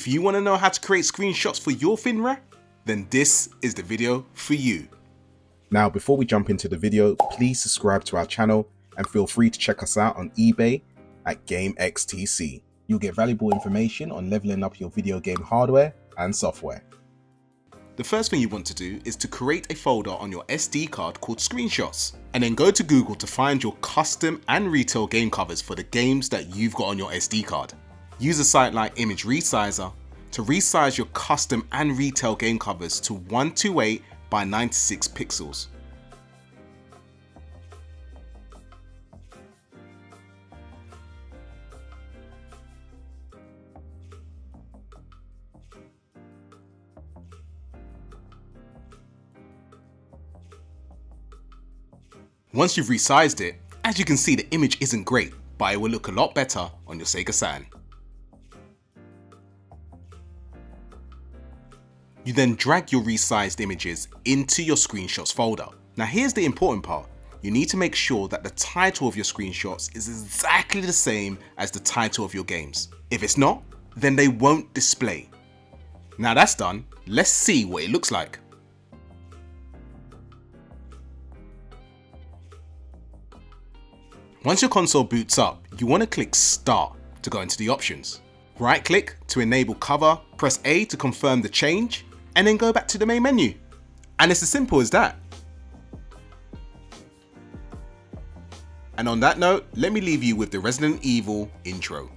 If you want to know how to create screenshots for your Fenrir, then this is the video for you. Now, before we jump into the video, please subscribe to our channel and feel free to check us out on eBay at Gamextc. You'll get valuable information on leveling up your video game hardware and software. The first thing you want to do is to create a folder on your SD card called Screenshots, and then go to Google to find your custom and retail game covers for the games that you've got on your SD card. Use a site like Image Resizer to resize your custom and retail game covers to 128 by 96 pixels. Once you've resized it, as you can see, the image isn't great, but it will look a lot better on your Sega Saturn. You then drag your resized images into your screenshots folder. Now here's the important part. You need to make sure that the title of your screenshots is exactly the same as the title of your games. If it's not, then they won't display. Now that's done, let's see what it looks like. Once your console boots up, you want to click Start to go into the options. Right click to enable cover, press A to confirm the change, and then go back to the main menu. And it's as simple as that. And on that note, let me leave you with the Resident Evil intro.